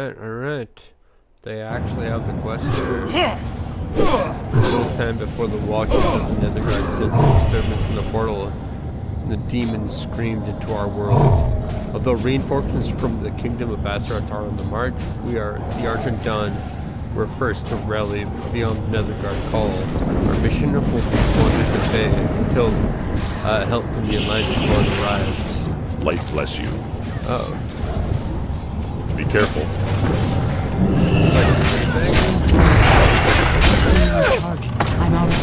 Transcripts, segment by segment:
Alright. They actually have the quest here. A little time before the walking of the Netherguard sent a disturbance in the portal, the demons screamed into our world. Although reinforcements from the kingdom of Azeroth are on the march, we are the Argent Dawn. We're first to rally beyond the Netherguard call. Our mission will be wonders a day until help from the Alliance Lord arrives. Light bless you. Oh. Be careful. I'm out of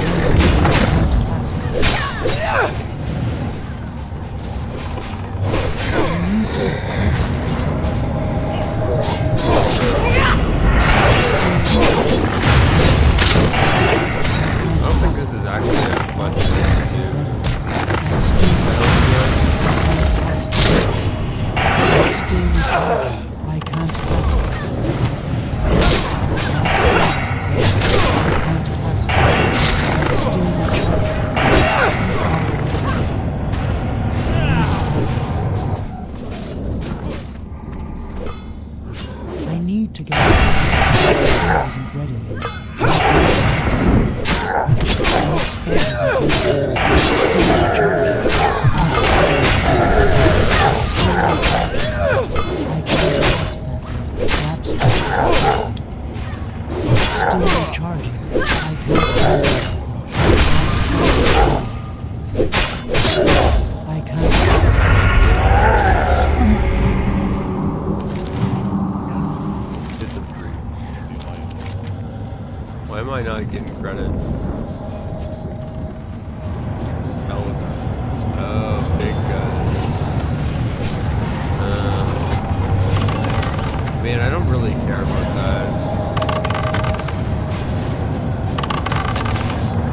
I don't think this is actually that much to do. I can't trust it. I need to get I wasn't ready yet. Still charging. I can't. Why am I not getting credit? Oh, big guy. Man, I don't really care about that.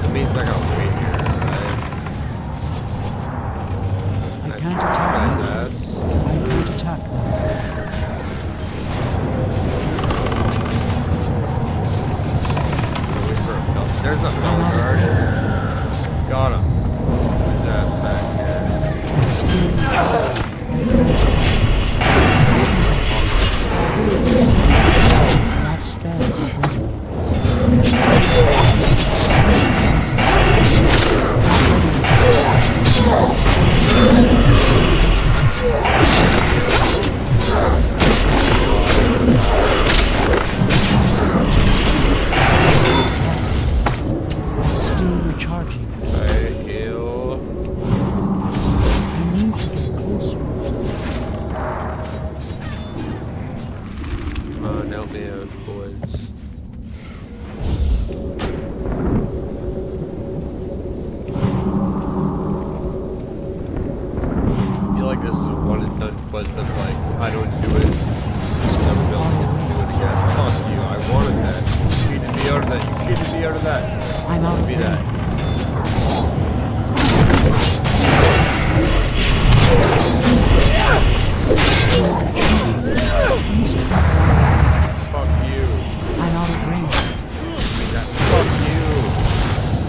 It means I gotta wait here, right? I can't attack that. I can't attack that. There's a Melgard. Got him. His ass back here. That spells. Still recharging. I heal. I need to get closer. Come on, help me out, boys. I feel like this is a one and done quest of like, I don't do it, never be able to get to do it again. Fuck you, I wanted that. You cheated me out of that, you cheated me out of that. I'm out of Be that. Fuck you. I'm out of range. Be that. Fuck you.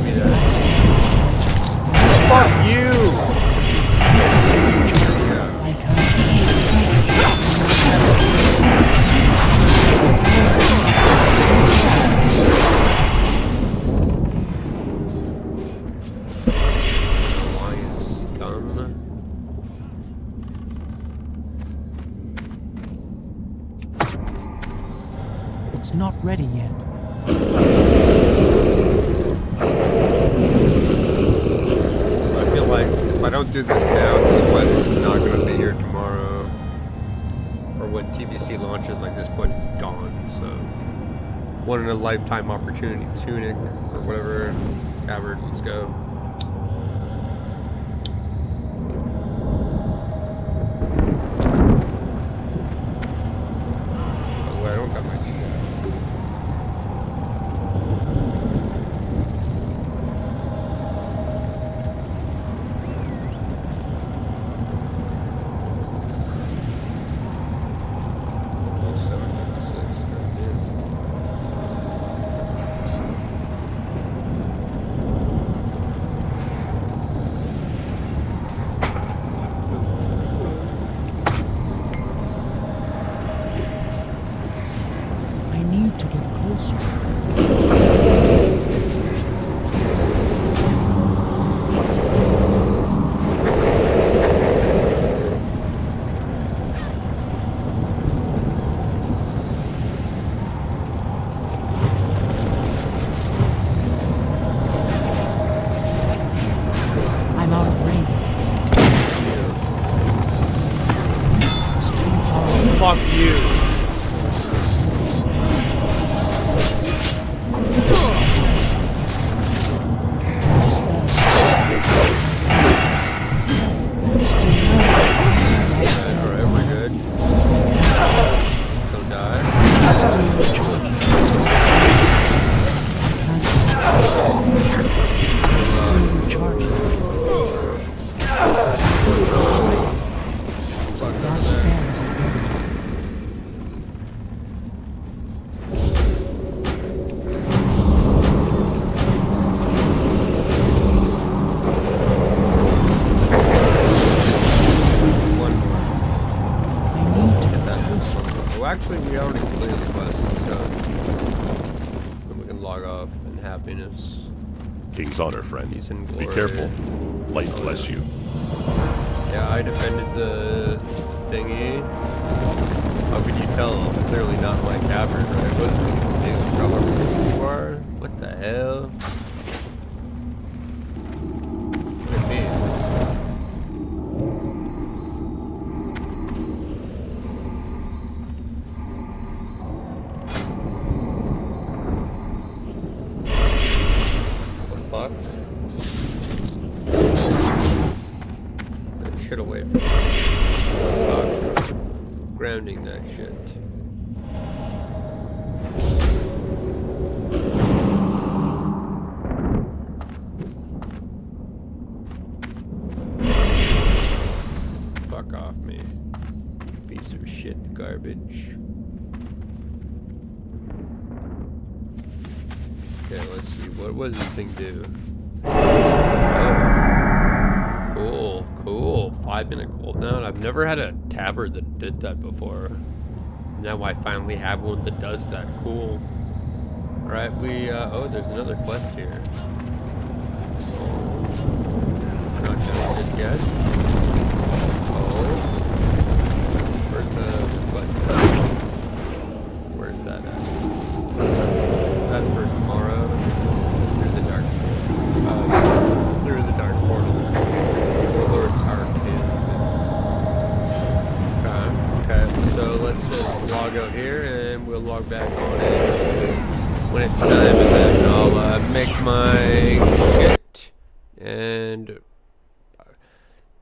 Be that. Fuck you! Yeah. I can't. Alliance scum. It's not ready yet. I feel like if I don't do this now, this quest is not going to be here tomorrow. Or when TBC launches, like this quest is gone, so. One in a lifetime opportunity, tunic, or whatever. Cavern, let's go. By the way, I don't got my shit. need to get closer. I'm out of range. It's too far. Fuck you. Alright, we're good. Don't die. Fuck over there. One more. Oh, actually, we already completed the quest. So then we can log off in happiness. King's honor, friend. Peace and Be glory. careful. Lights bless you. Yeah, I defended the thingy. How could you tell? Clearly not my cavern, right? What do you you are? What the hell? Look at me. What the fuck? Shit away from me. Grounding that shit. Fuck off me. Piece of shit garbage. Okay, let's see. What does this thing do? Oh, cool. 5-minute cooldown. I've never had a tabard that did that before. Now I finally have one that does that. Cool. Alright, oh, there's another quest here. We're not done it yet. Oh. Where's the quest at? Where's that at? That's for tomorrow. Through the dark. Through the dark portal. Okay, so let's just log out here and we'll log back on it when it's time, and then I'll make my shit. And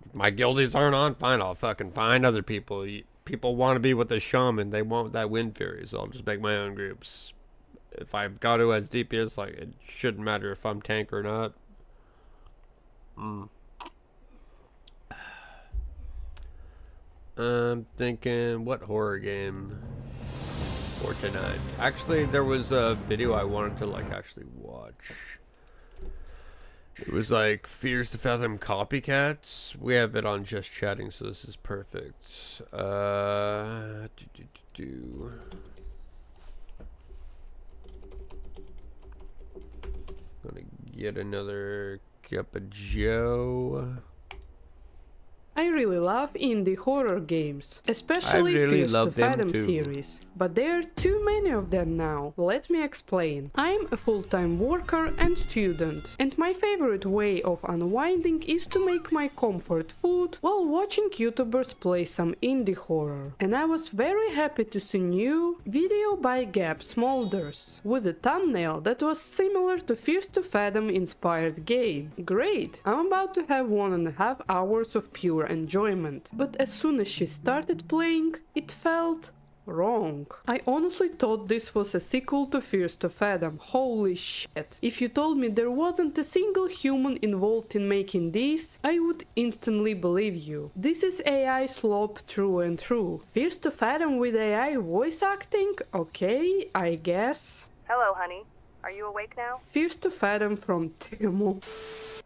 if my guildies aren't on, fine, I'll fucking find other people. People want to be with the shaman, they want that wind fairy, so I'll just make my own groups. If I've got to as DPS, like, it shouldn't matter if I'm tank or not. I'm thinking, what horror game for tonight? Actually, there was a video I wanted to, like, actually watch. It was like Fears to Fathom Copycats. We have it on Just Chatting, so this is perfect. Gonna get another cup of joe. I really love indie horror games, especially Fears to Fathom series, but there are too many of them now. Let me explain. I'm a full-time worker and student, and my favorite way of unwinding is to make my comfort food while watching YouTubers play some indie horror. And I was very happy to see new video by Gab Smolders, with a thumbnail that was similar to Fears to Fathom inspired game. Great! I'm about to have 1.5 hours of pure enjoyment, but as soon as she started playing, it felt wrong. I honestly thought this was a sequel to Fears to Fathom. Holy shit. If you told me there wasn't a single human involved in making this, I would instantly believe you. This is AI slop through and through. Fears to Fathom with AI voice acting? Okay, I guess. Hello, honey. Are you awake now? Fears to Fathom from Timo.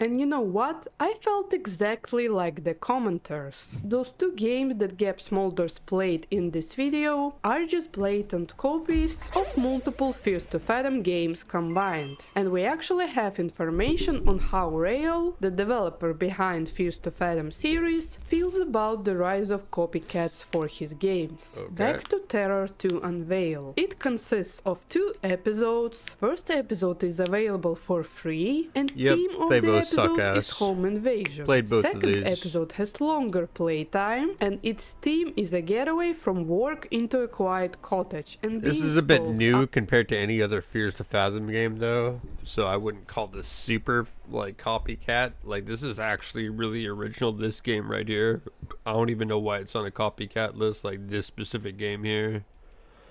And you know what? I felt exactly like the commenters. Those two games that Gab Smolders played in this video are just blatant copies of multiple Fears to Fathom games combined. And we actually have information on how Rail, the developer behind Fears to Fathom series, feels about the rise of copycats for his games. Okay. Back to Terror to Unveil. It consists of 2 episodes. First episode is available for free, and theme of the episode is home invasion. Played both Second of these. episode has longer playtime, and its theme is a getaway from work into a quiet cottage. And this is a bit new compared to any other Fears to Fathom game, though. So I wouldn't call this super like copycat. Like, this is actually really original. This game right here. I don't even know why it's on a copycat list. Like this specific game here.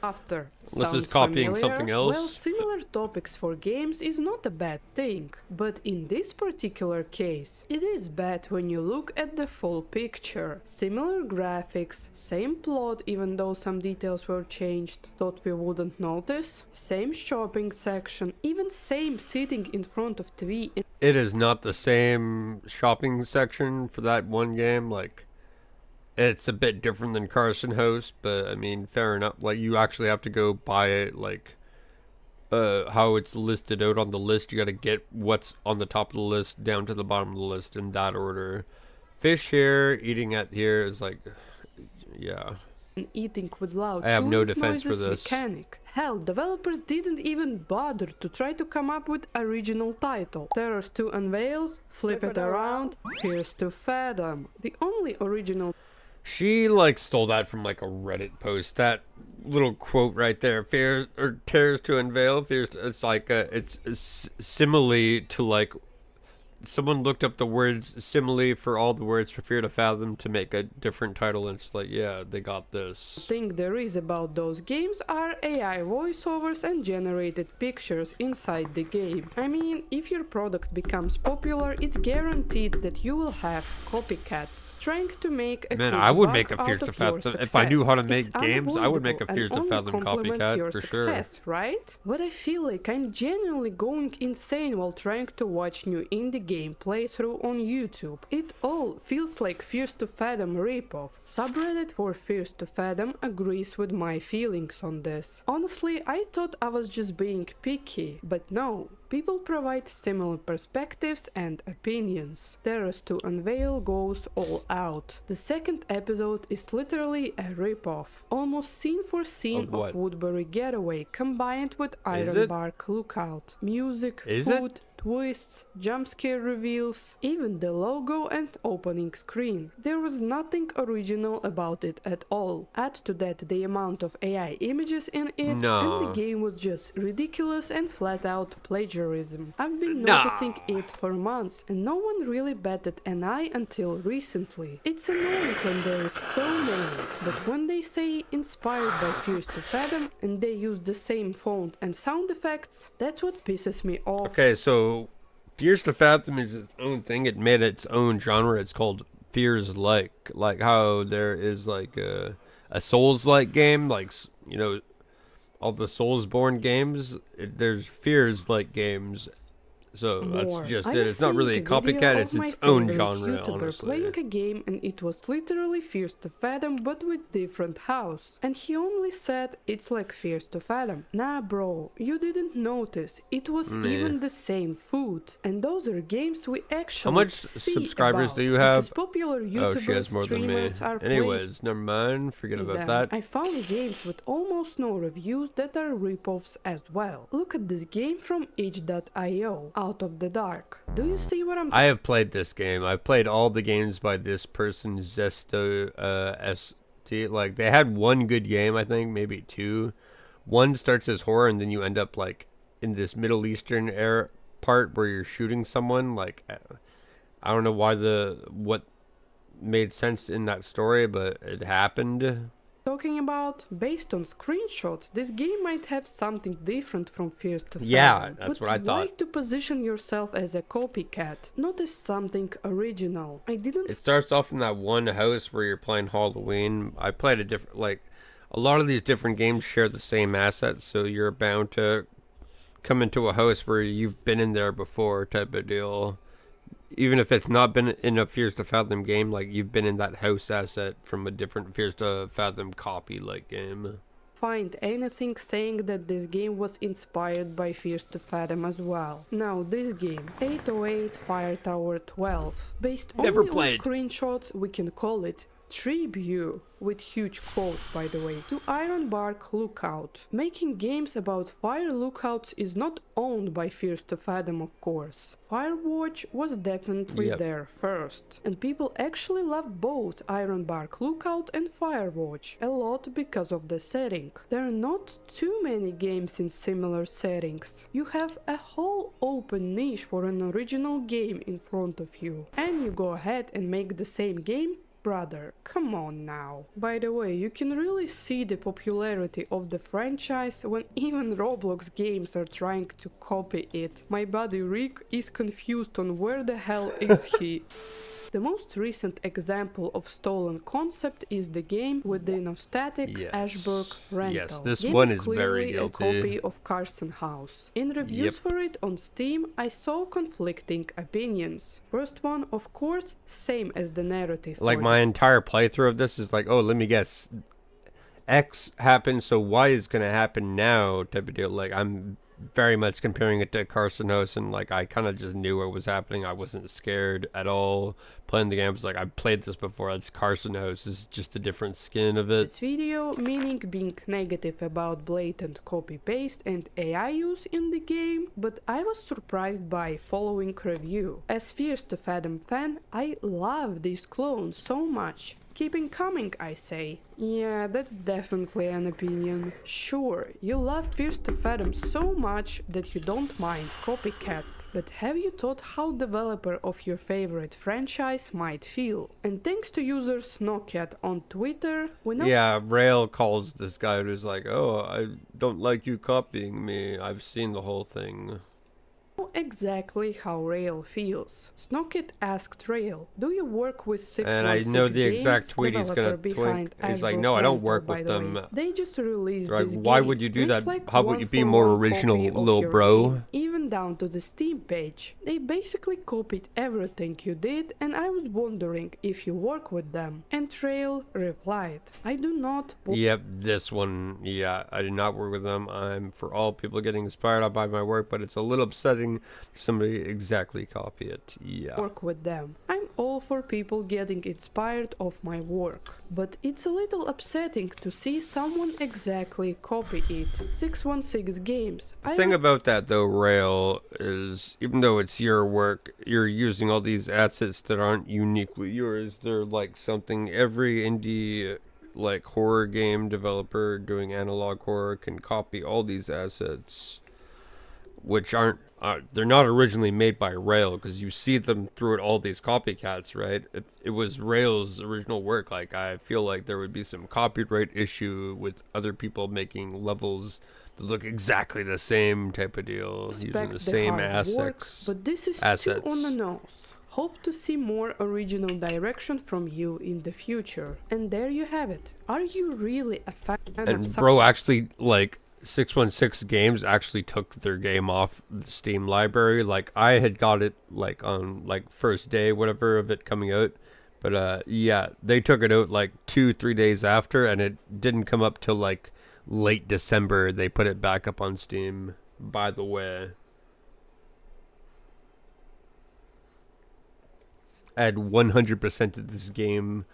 After. Unless Sounds it's copying familiar? something else. Well, similar topics for games is not a bad thing, but in this particular case, it is bad when you look at the full picture. Similar graphics, same plot even though some details were changed, thought we wouldn't notice, same shopping section, even same sitting in front of TV. It is not the same shopping section for that one game. Like, it's a bit different than Carson Host, but I mean, fair enough. Like, you actually have to go buy it, like, how it's listed out on the list. You gotta get what's on the top of the list down to the bottom of the list in that order. Fish here, eating at here is like, yeah. Eating with loud I have no chewing defense for noises this. mechanic. Hell, developers didn't even bother to try to come up with original title. Terrors to Unveil, Flip It Around, Fears to Fathom. The only original. She like stole that from like a Reddit post. That little quote right there, "Fears or Terrors to Unveil." Fears. It's like it's simile to like. Someone looked up the words simile for all the words for Fear to Fathom to make a different title, and it's like, yeah, they got this. Thing there is about those games are AI voiceovers and generated pictures inside the game. I mean, if your product becomes popular, it's guaranteed that you will have copycats trying to make a Man, quick I would buck make a out Fears of to Fathom your if I knew how to success. make games. I would make a Fears to Unavoidable and Fathom only complements copycat your for success, sure. right? But I feel like I'm genuinely going insane while trying to watch new indie game playthrough on YouTube. It all feels like Fears to Fathom ripoff. Subreddit for Fears to Fathom agrees with my feelings on this. Honestly, I thought I was just being picky, but no. People provide similar perspectives and opinions. Terrors to Unveil goes all out. The second episode is literally a ripoff, almost scene for scene of Woodbury Getaway combined with Ironbark Lookout. Music, food, twists, jump scare reveals, even the logo and opening screen. There was nothing original about it at all. Add to that the amount of AI images in it, and the game was just ridiculous and flat out plagiarism. I've been noticing it for months, and no one really batted an eye until recently. It's annoying when there is so many, but when they say inspired by Fears to Fathom and they use the same font and sound effects, that's what pisses me off. Okay, so Fears to Fathom is its own thing. It made its own genre. It's called Fears-like. Like how there is like a Souls-like game, like, you know, all the Soulsborne games. There's Fears-like games. So that's just it. It's not really a copycat. It's its own genre, honestly. Playing a game, and it was literally Fears to Fathom, but with different house. And he only said it's like Fears to Fathom. Nah, bro, you didn't notice. It was even the same food. And those are games we actually. How much subscribers do you have? Popular YouTubers, oh, she has more than me. Anyways, never mind. Forget about that. I found games with almost no reviews that are ripoffs as well. Look at this game from itch.io. Out of the Dark. Do you see what I'm? I have played this game. I've played all the games by this person, Zesto ST. Like, they had one good game, I think, maybe two. One starts as horror, and then you end up like in this Middle Eastern era part where you're shooting someone. Like, I don't know why what made sense in that story, but it happened. Talking about, based on screenshots, this game might have something different from Fears to Fathom. Yeah, that's what I thought. Why to position yourself as a copycat, not as something original? I didn't. It starts off in that one house where you're playing Halloween. I played a different, like, a lot of these different games share the same assets, so you're bound to come into a house where you've been in there before type of deal. Even if it's not been in a Fears to Fathom game, like you've been in that house asset from a different Fears to Fathom copy like game. Find anything saying that this game was inspired by Fears to Fathom as well. Now this game, 808 Fire Tower 12, based only on screenshots, we can call it tribute, with huge quotes by the way, to Ironbark Lookout. Making games about fire lookouts is not owned by Fears to Fathom, of course. Firewatch was definitely there first, and people actually love both Ironbark Lookout and Firewatch a lot because of the setting. There are not too many games in similar settings. You have a whole open niche for an original game in front of you, and you go ahead and make the same game? Brother, come on now. By the way, you can really see the popularity of the franchise when even Roblox games are trying to copy it. My buddy Rick is confused on where the hell is he. The most recent example of stolen concept is the game with the nostalgic Ashbrook rental. Yes, this game one is is very clearly guilty. a copy of Carson House. In reviews for it on Steam, I saw conflicting opinions. First one, of course, same as the narrative. Like my entire playthrough of this is like, oh, let me guess, X happened, so Y is gonna happen now type of deal. Like I'm very much comparing it to Carson House, and like I kind of just knew what was happening. I wasn't scared at all playing the game. I was like, I've played this before. It's Carson House. It's just a different skin of it. This video, meaning being negative about blatant copy-paste and AI use in the game, but I was surprised by following review. As Fears to Fathom fan, I love these clones so much. Keeping coming, I say. Yeah, that's definitely an opinion. Sure, you love Fears to Fathom so much that you don't mind copycat, but have you thought how developer of your favorite franchise might feel? And thanks to user Snowcat on Twitter, we know— Yeah, Rail calls this guy who's like, oh, I don't like you copying me. I've seen the whole thing. Exactly how Rail feels. Snowcat asked Rail, do you work with 616 And I know the exact tweet he's gonna behind twink. He's like, no, I don't work with them. Way. They just released like, this why game. would you do It's that? like How about you be 1-for-1 more original, copy of little your bro? game, even down to the Steam page. They basically copied everything you did, and I was wondering if you work with them. And Rail replied, I do not. Yep, this one, yeah, I did not work with them. I'm for all people getting inspired by my work, but it's a little upsetting somebody exactly copy it. Yeah. Work with them. I'm all for people getting inspired of my work, but it's a little upsetting to see someone exactly copy it. 616 games. The thing about that though, Rail, is even though it's your work, you're using all these assets that aren't uniquely yours. They're like something every indie like horror game developer doing analog horror can copy all these assets, which aren't they're not originally made by Rail, because you see them through all these copycats, right? It was Rail's original work. Like I feel like there would be some copyright issue with other people making levels that look exactly the same type of deal, using the same assets. But this is too on the nose. Hope to see more original direction from you in the future. And there you have it. Are you really a fan and bro, actually, like 616 Games actually took their game off the Steam library. Like I had got it like on like first day whatever of it coming out, but yeah, they took it out like 2-3 days after, and it didn't come up till like late December. They put it back up on Steam, by the way. I had 100% of this game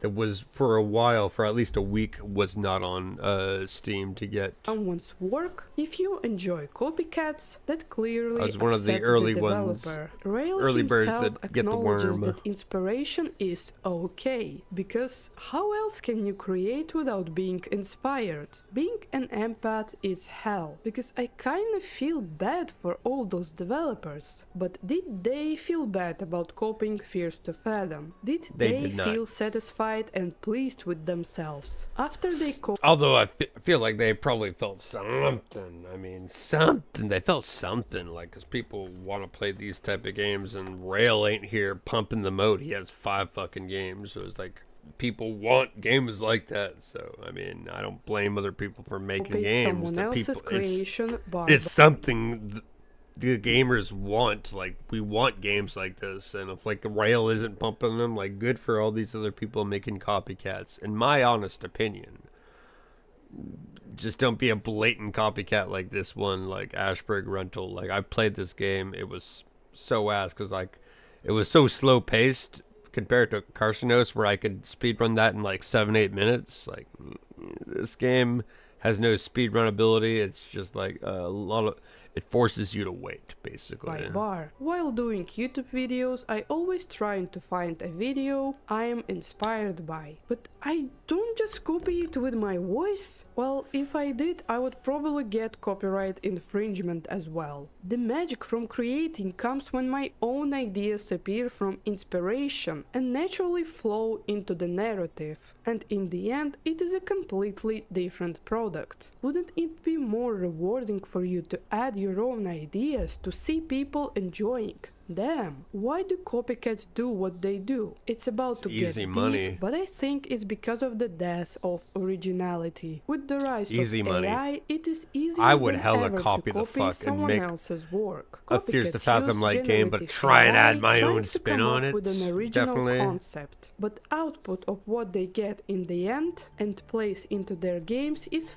that was for a while, for at least a week, was not on Steam to get. Someone's work. If you enjoy copycats, that clearly I was one of the early ones, Rail early birds himself that get the acknowledges worm. that inspiration is okay, because how else can you create without being inspired? Being an empath is hell, because I kinda feel bad for all those developers. But did they feel bad about copying Fears to Fathom? Did they feel satisfied and pleased with themselves after they although I feel like they probably felt something. I mean, something. They felt something, like, because people want to play these type of games, and Rail ain't here pumping them out. He has 5 fucking games, so it's like, people want games like that. So I mean, I don't blame other people for making games. It's something the gamers want. Like, we want games like this, and if like the rail isn't pumping them, like, good for all these other people making copycats. In my honest opinion, just don't be a blatant copycat like this one, like Ashburg Rental. Like, I played this game, it was so ass because like it was so slow paced compared to Carcinos, where I could speedrun that in like 7-8 minutes. Like, this game has no speedrun ability. It's just like a lot of, it forces you to wait, basically. While doing YouTube videos, I always try to find a video I am inspired by. But I don't just copy it with my voice. Well, if I did, I would probably get copyright infringement as well. The magic from creating comes when my own ideas appear from inspiration and naturally flow into the narrative. And in the end, it is a completely different product. Wouldn't it be more rewarding for you to add your own ideas to see people enjoying them? Why do copycats do what they do? It's about to get deep, but I think it's because of the death of originality. With the rise of AI, it is easier I would than hella ever copy to the copy fuck and make else's work. a Fears to Fathom like game, but try and add my own spin on it. With an original concept, but output of what they get in the end and place into their games is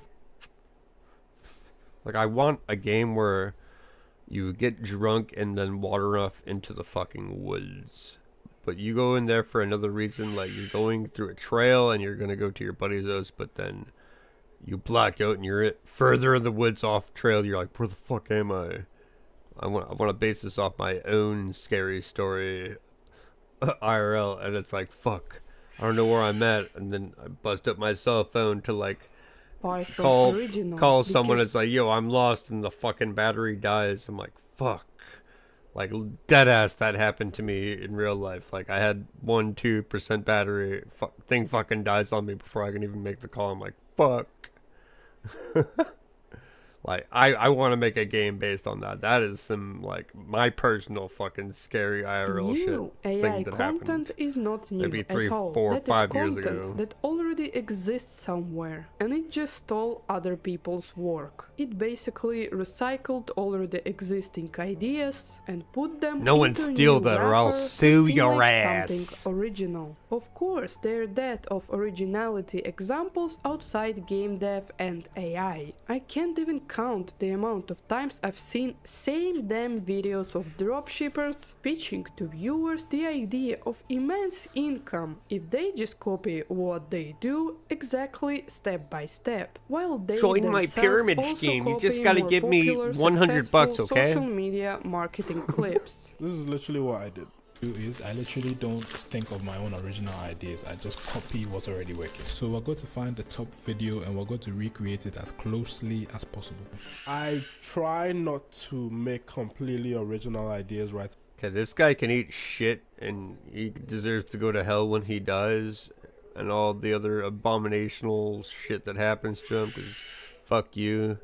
like, I want a game where you get drunk and then wander off into the fucking woods. But you go in there for another reason, like you're going through a trail and you're going to go to your buddy's house, but then you black out and you're further in the woods off trail. You're like, where the fuck am I? I want to base this off my own scary story IRL, and it's like, fuck, I don't know where I'm at. And then I bust up my cell phone to like call someone. It's like, yo, I'm lost, and the fucking battery dies. I'm like, fuck. Like, dead ass, that happened to me in real life. Like, I had 1-2% battery. Thing fucking dies on me before I can even make the call. I'm like, fuck. Like, I want to make a game based on that. That is some, like, my personal fucking scary IRL shit. AI content is not new maybe 3, at all. 4, that 5 is years content ago. that already exists somewhere, and it just stole other people's work. It basically recycled already existing ideas and put them no one into steal a new that or I'll wrapper sue to your make ass. something original. Of course, there are that of originality examples outside game dev and AI. I can't even count the amount of times I've seen same damn videos of dropshippers pitching to viewers the idea of immense income if they just copy what they do exactly step by step, while they join my pyramid scheme. You just gotta give me $100, okay? Social media marketing clips. This is literally what I did. I literally don't think of my own original ideas. I just copy what's already working. So we're going to find the top video and we're going to recreate it as closely as possible. I try not to make completely original ideas, right? Okay, this guy can eat shit and he deserves to go to hell when he dies, and all the other abominational shit that happens to him, because fuck you.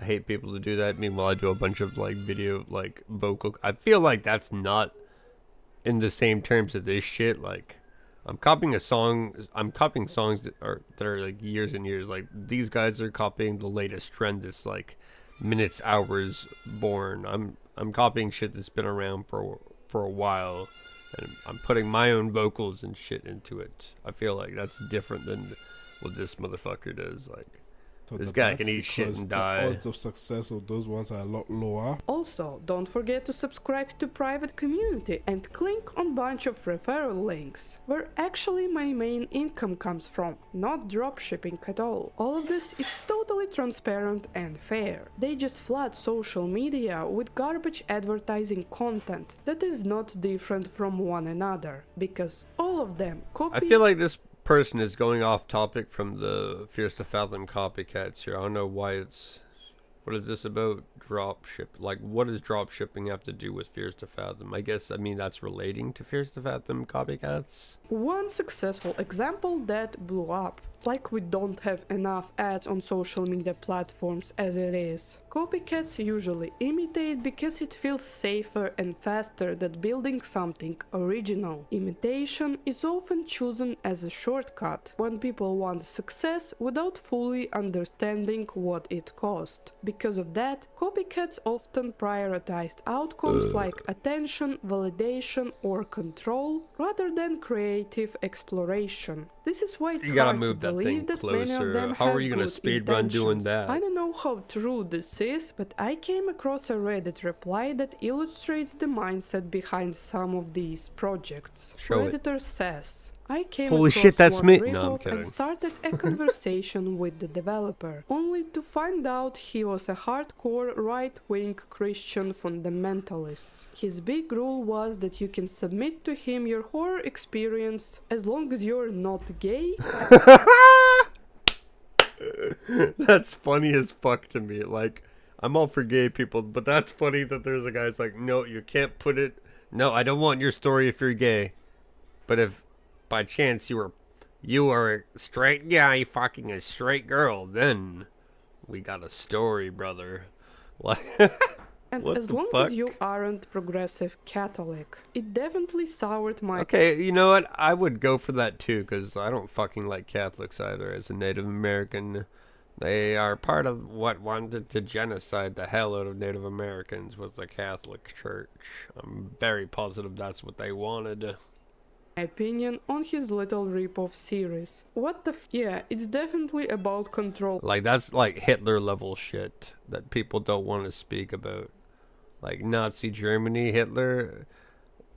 I hate people to do that. Meanwhile, I do a bunch of like video, like vocal. I feel like that's not in the same terms of this shit. Like, I'm copying songs that are like years and years. Like, these guys are copying the latest trend that's like minutes, hours born. I'm copying shit that's been around for a while, and I'm putting my own vocals and shit into it. I feel like that's different than what this motherfucker does. Like, So this guy can eat shit and die. The odds of success of those ones are a lot lower. Also, don't forget to subscribe to private community and click on bunch of referral links, where actually my main income comes from, not dropshipping at all. All of this is totally transparent and fair. They just flood social media with garbage advertising content that is not different from one another, because all of them copy. I feel like this person is going off topic from the Fears to Fathom copycats here. I don't know why it's... What is this about? Dropship. Like, what does dropshipping have to do with Fears to Fathom? I guess, I mean, that's relating to Fears to Fathom copycats. One successful example that blew up. Like, we don't have enough ads on social media platforms as it is. Copycats usually imitate because it feels safer and faster than building something original. Imitation is often chosen as a shortcut when people want success without fully understanding what it cost. Because of that, copycats often prioritized outcomes like attention, validation, or control rather than creative exploration. This is why it's hard to believe that many of them How have are you gonna good speedrun doing intentions. that? I don't know how true this is, but I came across a Reddit reply that illustrates the mindset behind some of these projects. Show it. Redditor says, I came Holy across shit, that's one me. ripoff No, I'm kidding. and started a conversation with the developer, only to find out he was a hardcore right-wing Christian fundamentalist. His big rule was that you can submit to him your horror experience as long as you're not gay. That's funny as fuck to me. Like, I'm all for gay people, but that's funny that there's a guy's like, no, you can't put it. No, I don't want your story if you're gay. But if by chance you are a straight guy fucking a straight girl, then we got a story, brother. Like, And what as the long fuck? as you aren't progressive Catholic, it definitely soured my... Okay, you know what? I would go for that too, because I don't fucking like Catholics either. As a Native American, they are part of what wanted to genocide the hell out of Native Americans was the Catholic Church. I'm very positive that's what they wanted. opinion on his little ripoff series. What the yeah, it's definitely about control. Like, that's like Hitler level shit that people don't want to speak about. Like Nazi Germany, Hitler,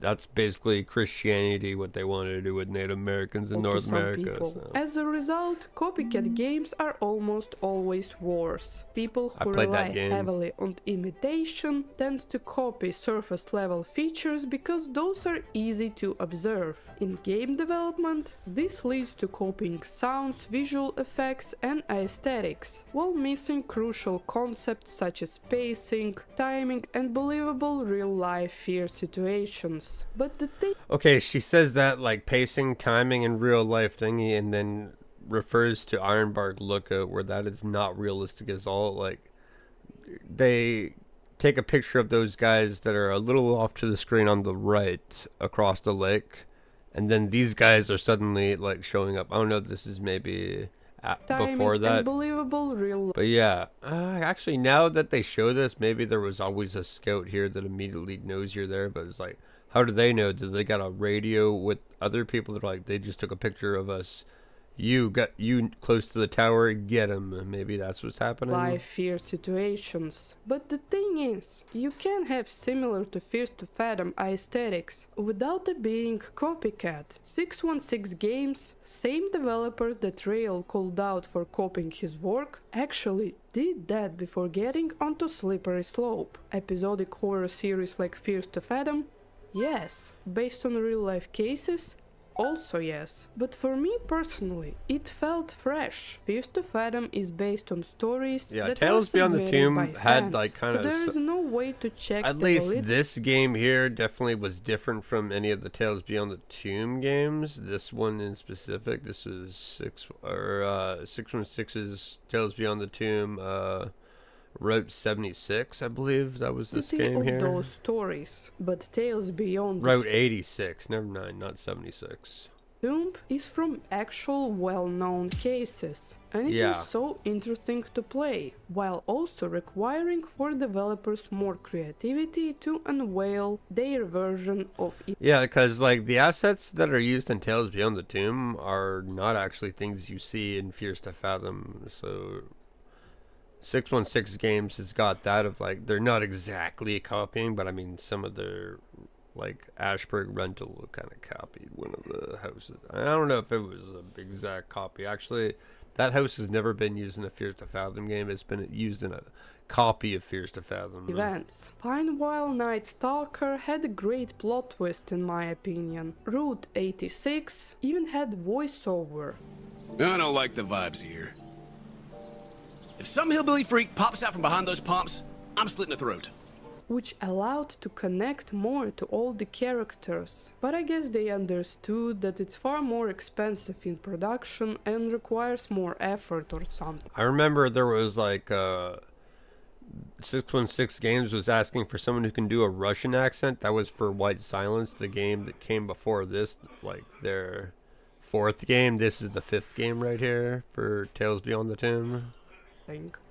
that's basically Christianity, what they wanted to do with Native Americans in to North some America. people. So. As a result, copycat games are almost always wars. People I who played that rely game. heavily on imitation tend to copy surface level features because those are easy to observe. In game development, this leads to copying sounds, visual effects, and aesthetics, while missing crucial concepts such as pacing, timing, and believable real-life fear situations. But the thing Okay, she says that like pacing, timing, and real life thingy, and then refers to Ironbark Lookout, where that is not realistic at all. Like, they take a picture of those guys that are a little off to the screen on the right across the lake, and then these guys are suddenly like showing up. I don't know if this is maybe timing before and that. believable real But yeah, actually, now that they show this, maybe there was always a scout here that immediately knows you're there. But it's like, how do they know? Do they got a radio with other people that are like, they just took a picture of us? You got you close to the tower, get him. Maybe that's what's happening. life fear situations. But the thing is, you can have similar to First to Fathom aesthetics without it being copycat. 616 Games, same developers that Rail called out for copying his work, actually did that before getting onto Slippery Slope. Episodic horror series like First to Fathom? Yes. Based on real life cases? Also yes, but for me personally, it felt fresh. First to Fathom is based on stories that Tales were Beyond the submitted Tomb by had fans, like kind so of there is no way to check at the least validity. this game here definitely was different from any of the Tales Beyond the Tomb games. This one in specific, this was 616's Tales Beyond the Tomb Route 76, I believe that was this game of here. those stories, but Tales Beyond the Route 86, never mind, not 76. Tomb is from actual well-known cases, and it Yeah. is so interesting to play, while also requiring for developers more creativity to unveil their version of it. Yeah, because like the assets that are used in Tales Beyond the Tomb are not actually things you see in Fears to Fathom. So 616 Games has got that of like, they're not exactly copying, but I mean some of their like Ashburg Rental kind of copied one of the houses. I don't know if it was an exact copy. Actually, that house has never been used in a Fears to Fathom game. It's been used in a copy of Fears to Fathom. Events. Pinewheel Night Stalker had a great plot twist in my opinion. Route 86 even had voiceover. I don't like the vibes here. If some hillbilly freak pops out from behind those pumps, I'm slitting a throat. Which allowed to connect more to all the characters, but I guess they understood that it's far more expensive in production and requires more effort or something. I remember there was like 616 Games was asking for someone who can do a Russian accent. That was for White Silence, the game that came before this, like their 4th game. This is the 5th game right here for Tales Beyond the Tomb.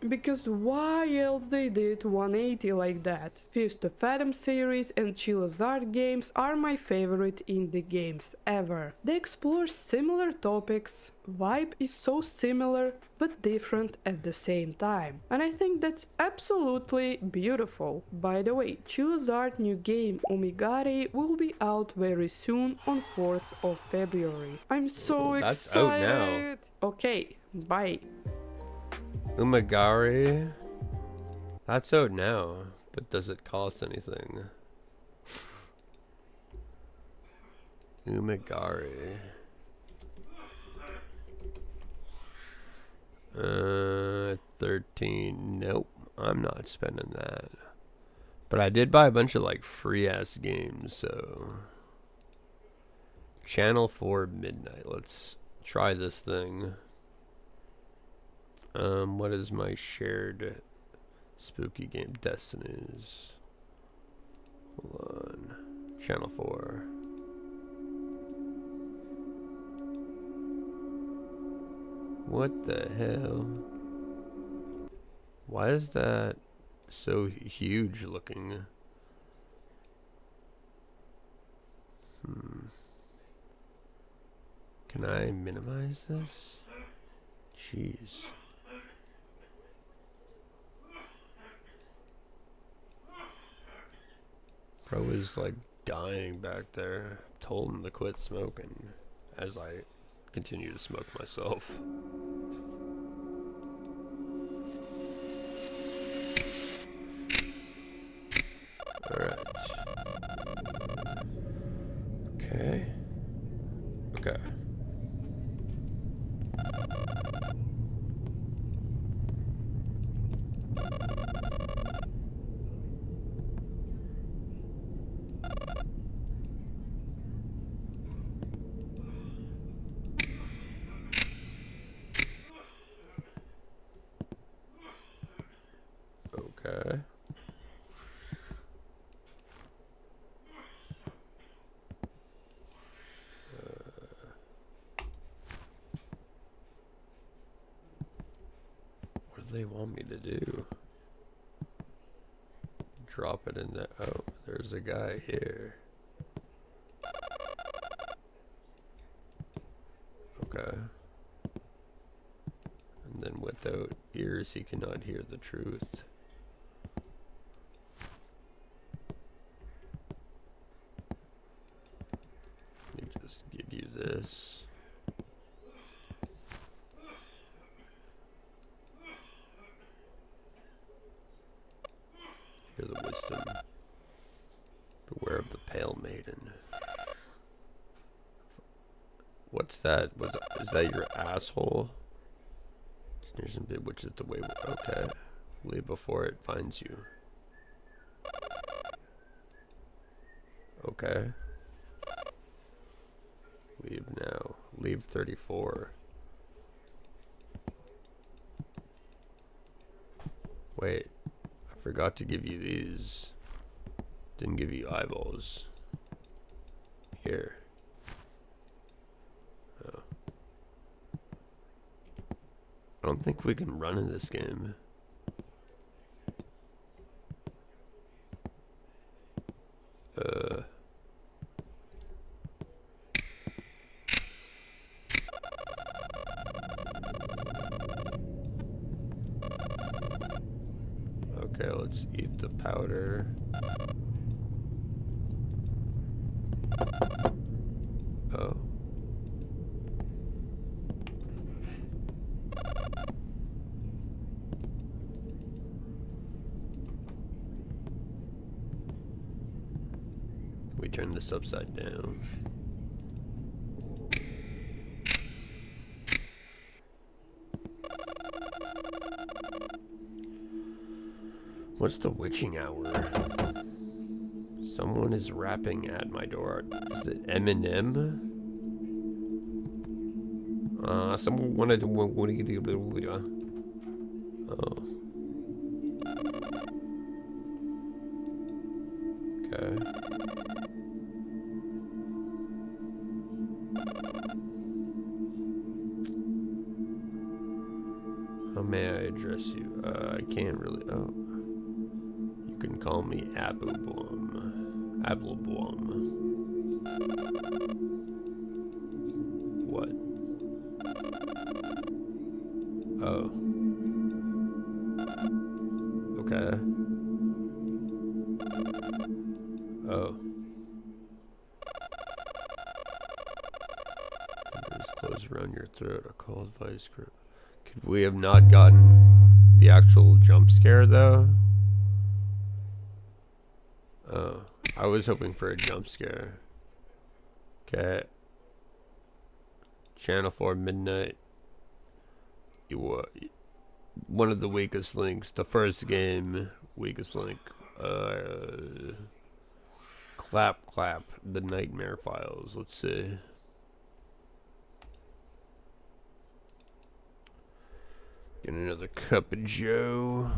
Because why else they did 180 like that? Fist of Fathom series and Charizard games are my favorite indie games ever. They explore similar topics, vibe is so similar but different at the same time. And I think that's absolutely beautiful. By the way, Charizard new game Omigari will be out very soon on 4th of February. I'm so That's excited! out now. Okay, bye. Umagari. That's out now, but does it cost anything? Umagari. 13. Nope, I'm not spending that. But I did buy a bunch of like free ass games, so. Channel 4 Midnight. Let's try this thing. What is my shared spooky game? Destinies. Hold on. Channel 4. What the hell? Why is that so huge looking? Can I minimize this? Jeez. Bro is like dying back there. Told him to quit smoking as I continue to smoke myself. Alright. Okay. Okay. Okay. What do they want me to do? Drop it in there. Oh, there's a guy here. Okay. And then without ears, he cannot hear the truth. Let me just give you this. Hear the wisdom. Beware of the pale maiden. What's that? Is that your asshole? Sneers and bid, which is the way. Okay. Leave before it finds you. Okay. Leave now. Leave 34. Wait. I forgot to give you these. Didn't give you eyeballs. Here. Oh. I don't think we can run in this game. Okay, let's eat the powder. Oh. We turn this upside down. What's the witching hour? Someone is rapping at my door. Is it Eminem? Someone wanted to. Oh. Okay. How may I address you? I can't really. Oh. You can call me Aboobum. Aboobum. What? Oh. Okay. Oh. There's clothes around your throat. A cold vice grip. Could we have not gotten the actual jump scare though? Oh. I was hoping for a jump scare. Okay. Channel 4 midnight. You were one of the weakest links. The first game, weakest link. Clap, clap. The nightmare files. Let's see. Get another cup of joe.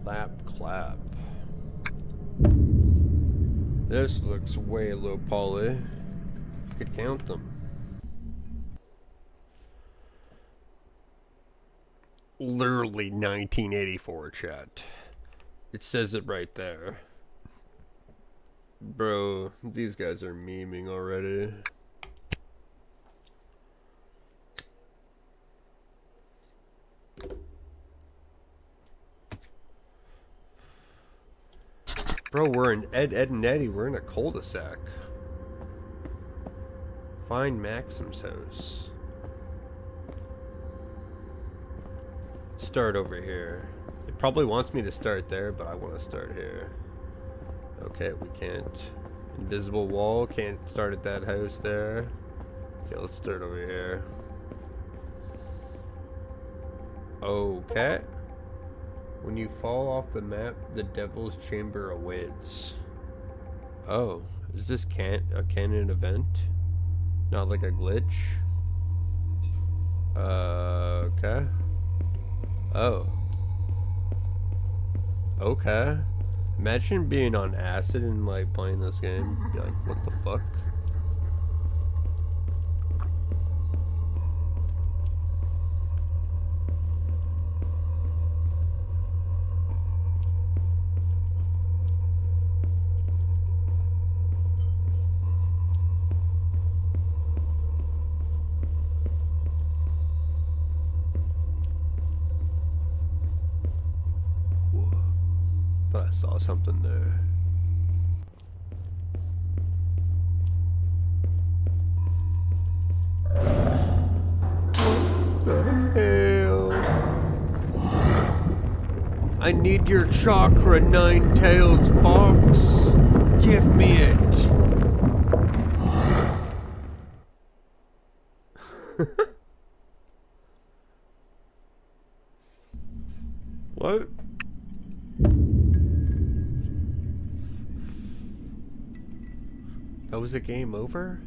Clap, clap. This looks way low poly. Could count them. Literally 1984 chat. It says it right there. Bro, these guys are memeing already. Bro, we're in Ed, and Eddy. We're in a cul-de-sac. Find Maxim's house. Start over here. It probably wants me to start there, but I want to start here. Okay, we can't. Invisible wall. Can't start at that house there. Okay, let's start over here. Okay. When you fall off the map, the Devil's Chamber awaits. Oh, is this a canon event? Not like a glitch? Okay. Oh. Okay. Imagine being on acid and like playing this game. Be like, what the fuck? I saw something there. What the hell? I need your chakra, nine-tailed fox. Give me it. What? Oh, was it game over?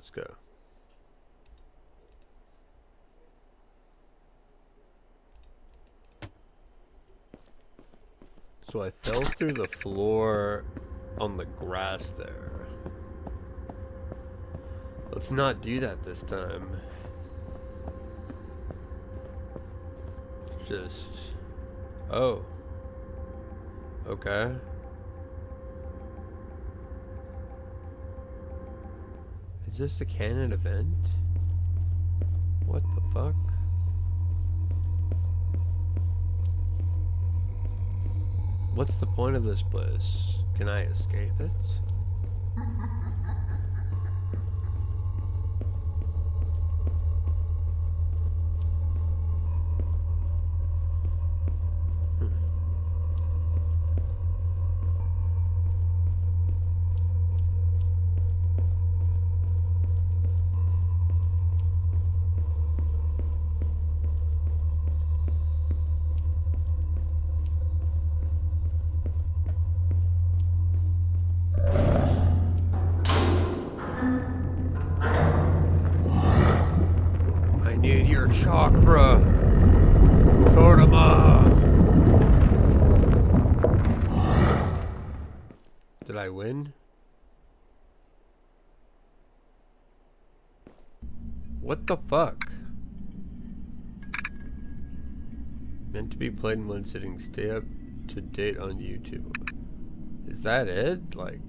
let's go. So I fell through the floor on the grass there. Let's not do that this time. Just... oh. Okay. Is this a canon event? What the fuck? What's the point of this place? Can I escape it? Need your chakra, Tortima. Did I win? What the fuck? Meant to be played in one sitting. Stay up to date on YouTube. Is that it? Like,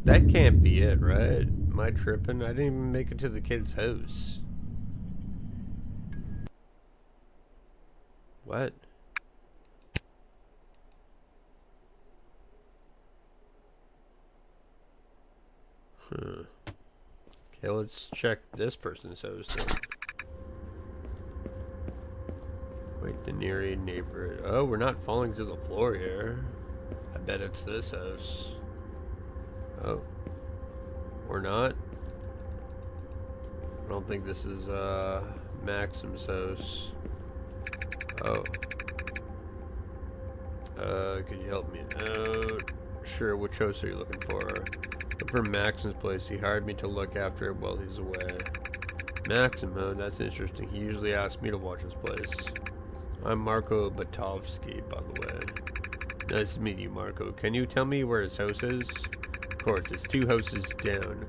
that can't be it, right? Am I tripping? I didn't even make it to the kid's house. What? Okay, let's check this person's house then. Wait, the near neighborhood. Oh, we're not falling to the floor here. I bet it's this house. Oh. We're not? I don't think this is, Maxim's house. Oh. Could you help me out? Sure, which house are you looking for? Look for Maxim's place. He hired me to look after it while he's away. Maxim, huh? That's interesting. He usually asks me to watch his place. I'm Marco Batovsky, by the way. Nice to meet you, Marco. Can you tell me where his house is? Of course, it's 2 houses down.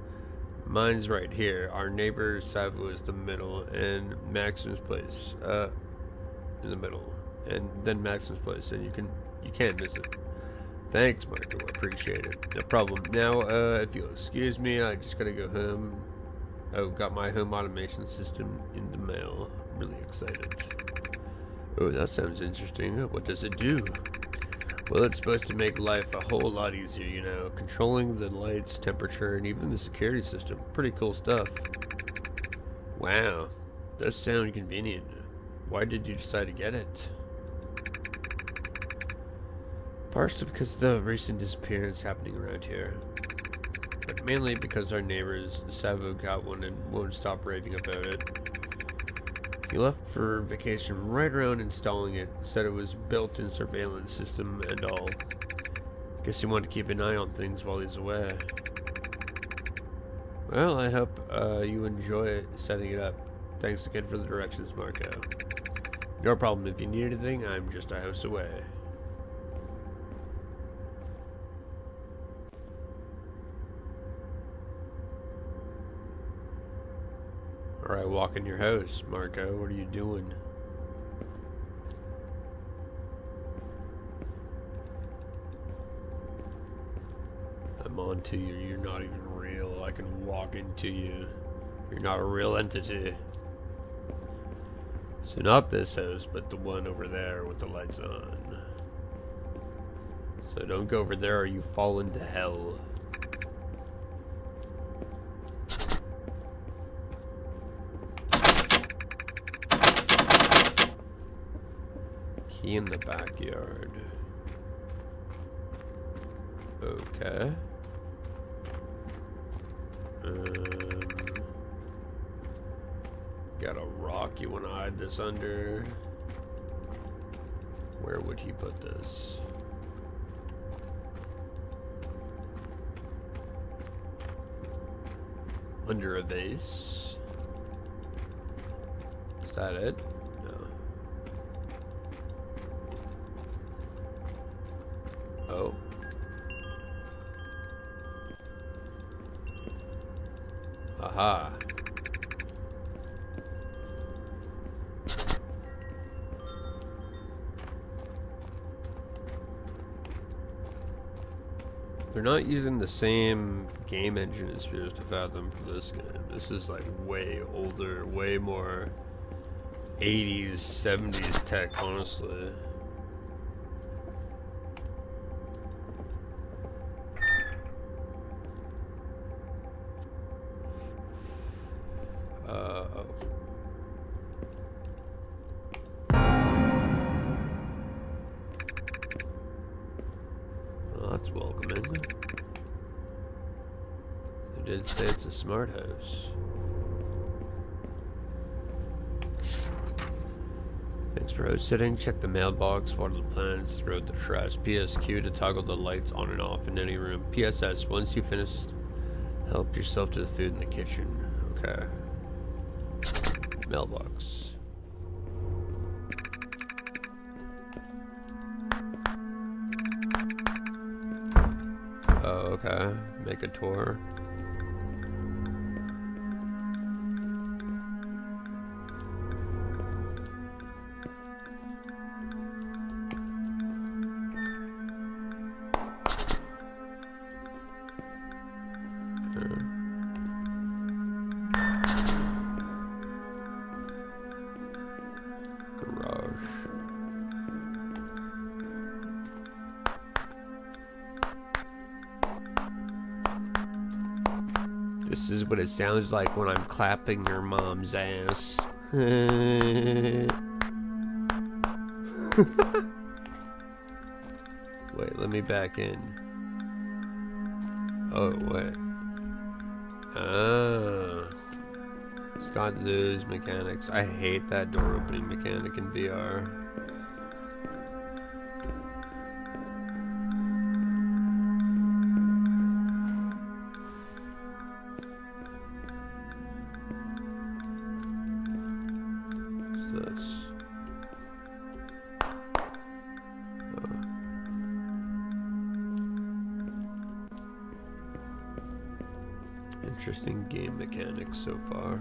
Mine's right here. Our neighbor Savu is the middle, and Maxim's place, in the middle, and then Maxim's place, and you can't miss it. Thanks, Marco. Appreciate it. No problem. Now, if you'll excuse me, I just gotta go home. Oh, got my home automation system in the mail. I'm really excited. Oh, that sounds interesting. What does it do? Well, it's supposed to make life a whole lot easier, you know. Controlling the lights, temperature, and even the security system. Pretty cool stuff. Wow. Does sound convenient. Why did you decide to get it? Partially because of the recent disappearance happening around here. But mainly because our neighbors, Savu, got one and won't stop raving about it. He left for vacation right around installing it, said it was built-in surveillance system and all. Guess he wanted to keep an eye on things while he's away. Well, I hope you enjoy setting it up. Thanks again for the directions, Marco. No problem. If you need anything, I'm just a house away. Alright, walk in your house, Marco. What are you doing? I'm on to you. You're not even real. I can walk into you. You're not a real entity. So not this house, but the one over there with the lights on. So don't go over there or you fall into hell. Key in the backyard. Okay. Got a rock you want to hide this under. Where would he put this? under a vase. Is that it? No. Oh. Aha. They're not using the same game engine as Fears to Fathom for this game. This is like way older, way more 80s, 70s tech, honestly. Oh. Well, that's welcoming. They did say it's a smart house. Thanks for house sitting. Check the mailbox, water the plants, throw out the trash. PSQ to toggle the lights on and off in any room. PSS, once you finish, help yourself to the food in the kitchen. Okay. Mailbox. Oh, okay. Make a tour. This is what it sounds like when I'm clapping your mom's ass. Wait, let me back in. Oh, wait. Ah. Scott Zoo's mechanics. I hate that door opening mechanic in VR. Interesting game mechanics so far.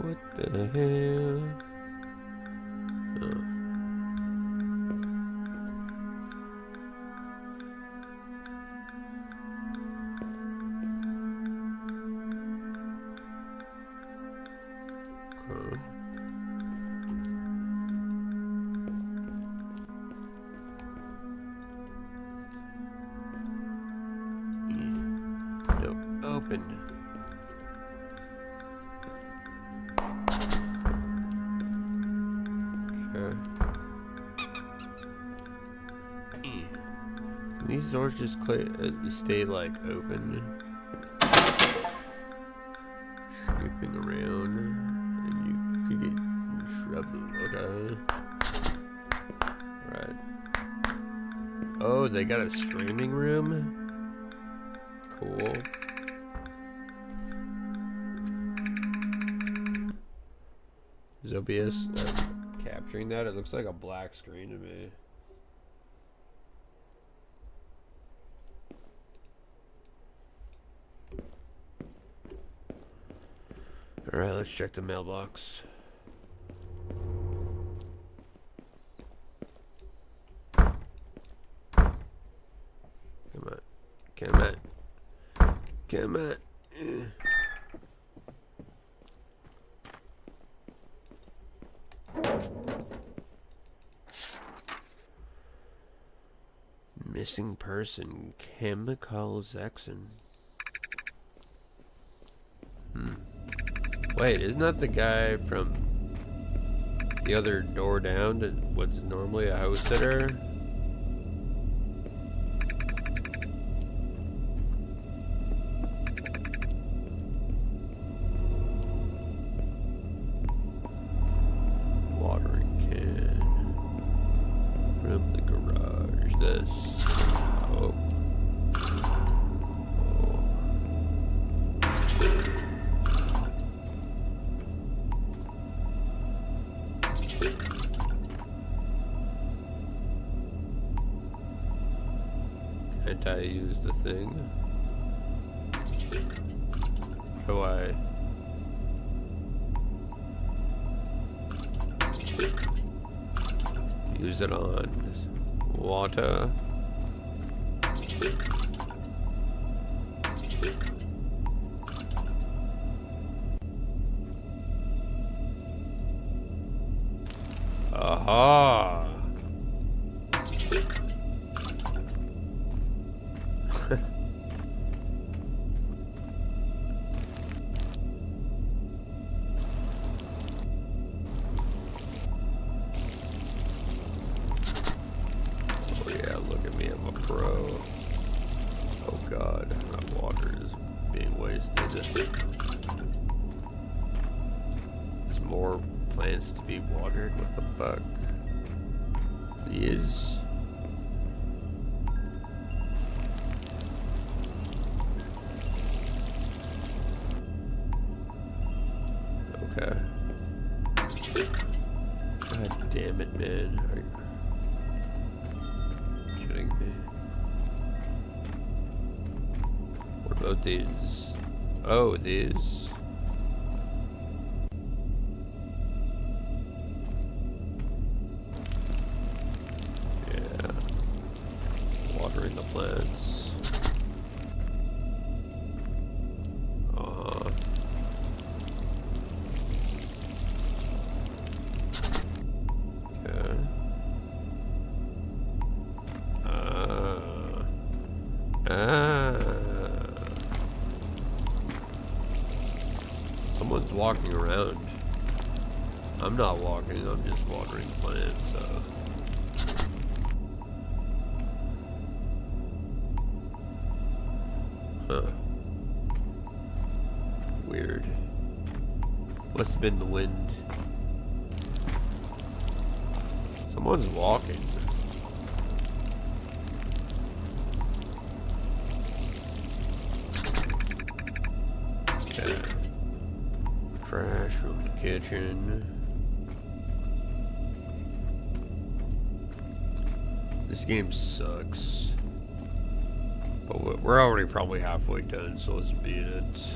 What the hell? Oh. Open. Okay. Can these doors just stay like open? Snooping around, and you could get in trouble. Okay. Right. Oh, they got a streaming room. Cool. Is OBS like capturing that? It looks like a black screen to me. Alright, let's check the mailbox. Come on. Come on. Come on. Missing person, Chemical Zexon. Wait, isn't that the guy from the other door down that was normally a house sitter? Can't I use the thing? How do I? Use it on water. Aha! To be watered, what the fuck? These. Okay. God damn it, man. Are you kidding me? What about these? Oh, these. Watering the plants. Okay. Someone's walking around. I'm not walking, I'm just watering plants, so. Huh. Weird. Must have been the wind. Someone's walking. Okay. Trash from the kitchen. This game sucks. But we're already probably halfway done, so let's beat it.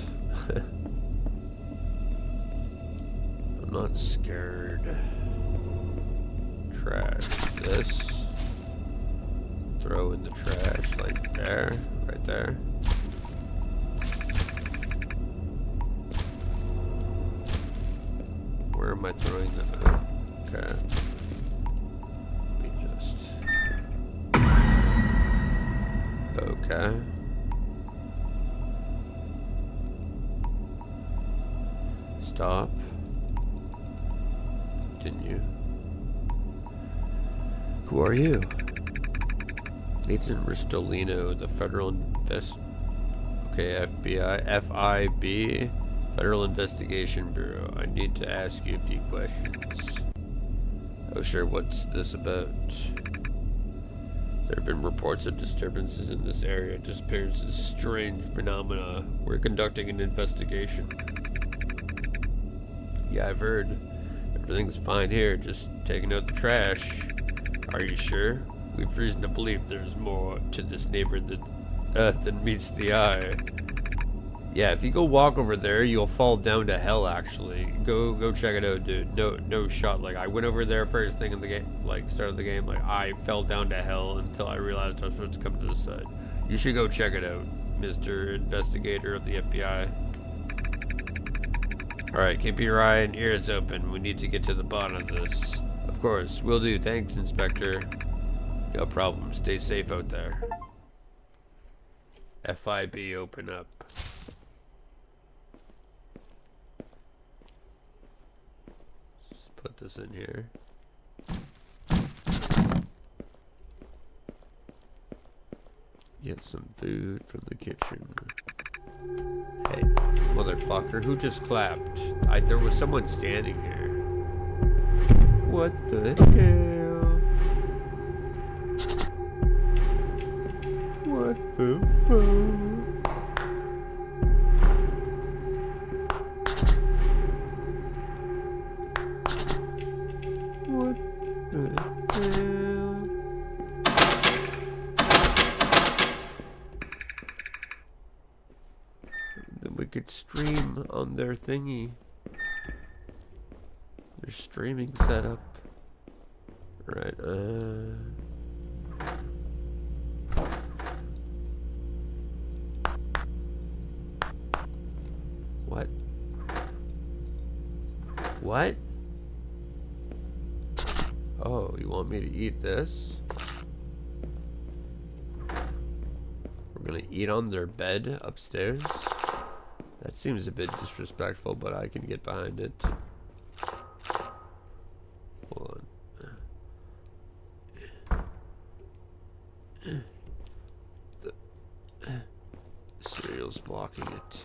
I'm not scared. Trash. This. Throw in the trash, like there. Right there. Where am I throwing the... Okay. Let me just... Okay. Stop. Continue. Who are you? Nathan Ristolino, the Federal FBI, FIB, Federal Investigation Bureau. I need to ask you a few questions. Oh sure, what's this about? There have been reports of disturbances in this area, disappearances, strange phenomena. We're conducting an investigation. Yeah, I've heard. Everything's fine here, just taking out the trash. Are you sure? We've reason to believe there's more to this neighborhood than meets the eye. Yeah, if you go walk over there, you'll fall down to hell, actually. Go check it out, dude. No shot. Like, I went over there first thing in the game, like, start of the game. Like, I fell down to hell until I realized I was supposed to come to the side. You should go check it out, Mr. Investigator of the FBI. Alright, keep your eye and ears open. We need to get to the bottom of this. Of course, will do. Thanks, Inspector. No problem. Stay safe out there. FIB, open up. Just put this in here. Get some food from the kitchen. Hey, motherfucker, who just clapped? There was someone standing here. What the hell? What the fuck? What the hell? could stream on their thingy. Their streaming setup. Right, What? What? Oh, you want me to eat this? We're gonna eat on their bed upstairs? That seems a bit disrespectful, but I can get behind it. Hold on. The cereal's blocking it.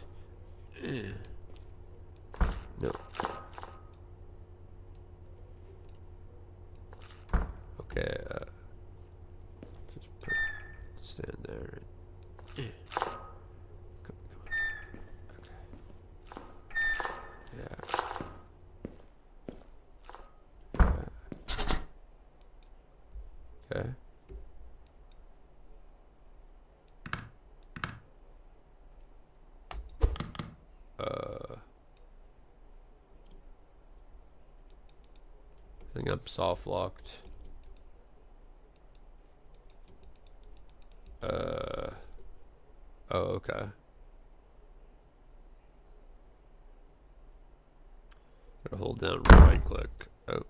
No. Okay, just stand there. Come on. Okay. Yeah. Okay. I think I'm soft locked. Oh, okay. Gotta hold down right click. Oh.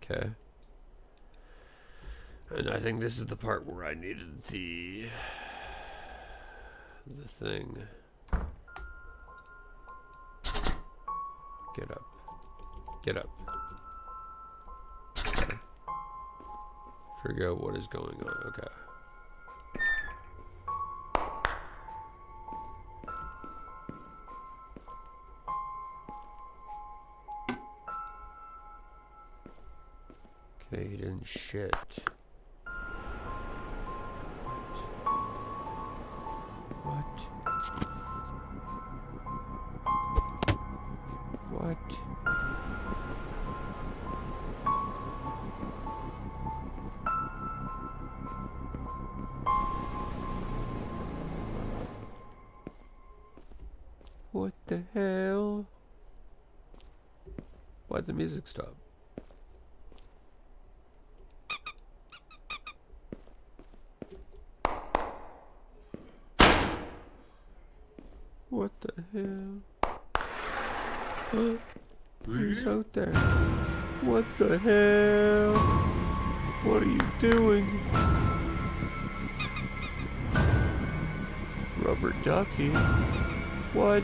Okay. And I think this is the part where I needed the thing. Get up. Get up. Okay. Figure out what is going on. Okay. Okay, he didn't shit. What? What? What the hell? Why'd the music stop? What the hell? Who's out there? What the hell? What are you doing? Rubber ducky? What?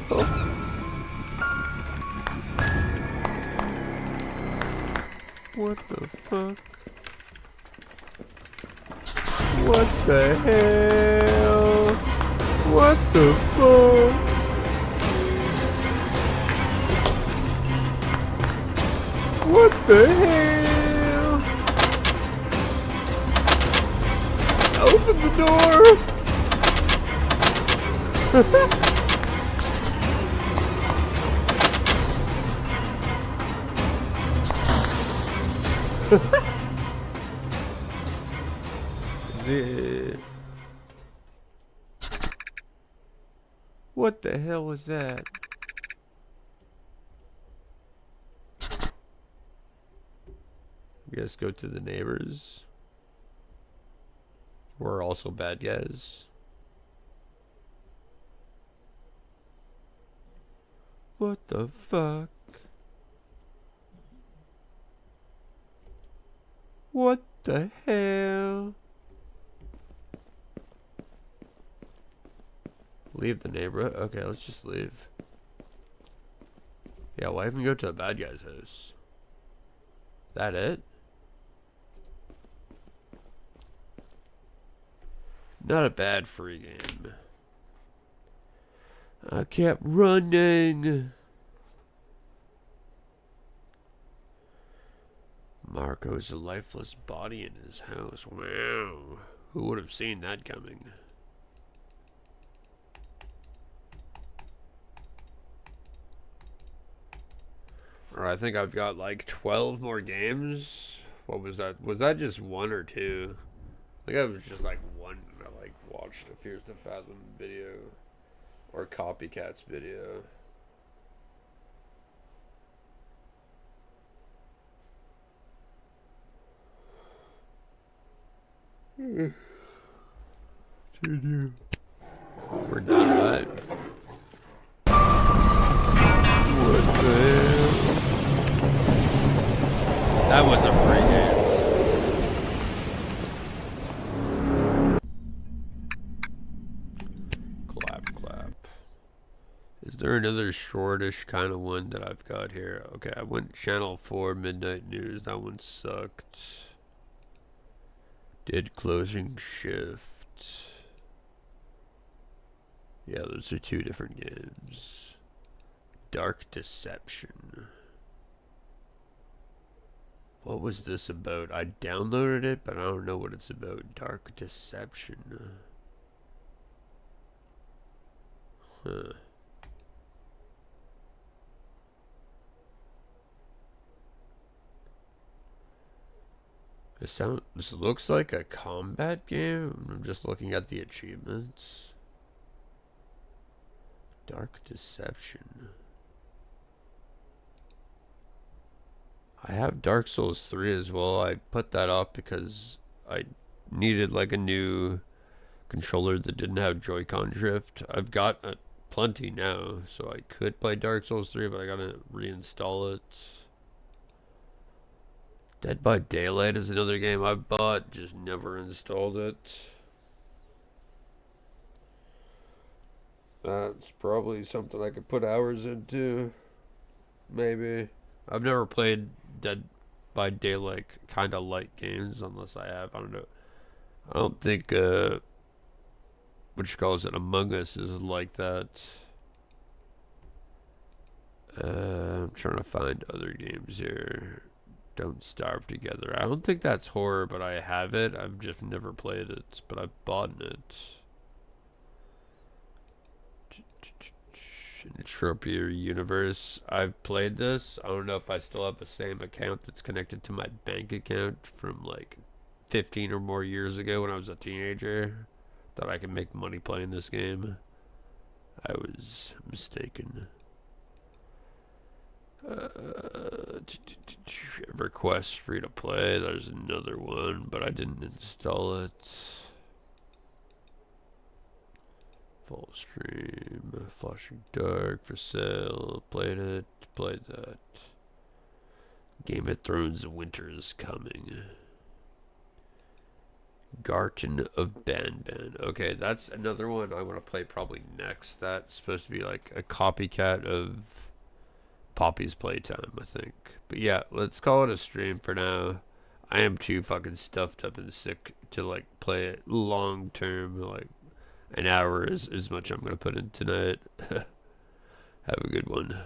Oh. What the fuck? What the hell? What the fuck? What the hell? Open the door! What the hell was that? I guess go to the neighbors. We're also bad guys. What the fuck? What the hell? Leave the neighborhood? Okay, let's just leave. Yeah, why even go to a bad guy's house? That it? Not a bad free game. I kept running. Marco's a lifeless body in his house. Wow. Who would have seen that coming? Or I think I've got like 12 more games What was that? Was that just one or two? I think it was just like one. I like watched a Fears to Fathom video or Copycats video. We're done, right? What the hell? That was a free game. Clap, clap. Is there another shortish kind of one that I've got here? Okay, I went Channel 4 Midnight News. That one sucked. Did Closing Shift. Yeah, those are two different games. Dark Deception. What was this about? I downloaded it, but I don't know what it's about. Dark Deception. Huh. This looks like a combat game. I'm just looking at the achievements. Dark Deception. I have Dark Souls 3 as well. I put that up because I needed like a new controller that didn't have Joy-Con drift. I've got plenty now, so I could play Dark Souls 3, but I gotta reinstall it. Dead by Daylight is another game I bought, just never installed it. That's probably something I could put hours into. Maybe. I've never played Dead by Daylight kind of light games unless I have. I don't know. I don't think what you call it, Among Us is like that. I'm trying to find other games here. Don't Starve Together. I don't think that's horror, but I have it. I've just never played it, but I've bought it. Entropia Universe. I've played this. I don't know if I still have the same account that's connected to my bank account from like 15 or more years ago when I was a teenager. That I can make money playing this game. I was mistaken. Request free to play. There's another one, but I didn't install it. Full stream, Flashing Dark for sale. Played it. Played that. Game of Thrones Winter is Coming. Garten of Banban. Okay, that's another one I want to play probably next. That's supposed to be like a copycat of Poppy's Playtime, I think. But yeah, let's call it a stream for now. I am too fucking stuffed up and sick to like play it long term. Like an hour is as much I'm gonna put in tonight. Have a good one.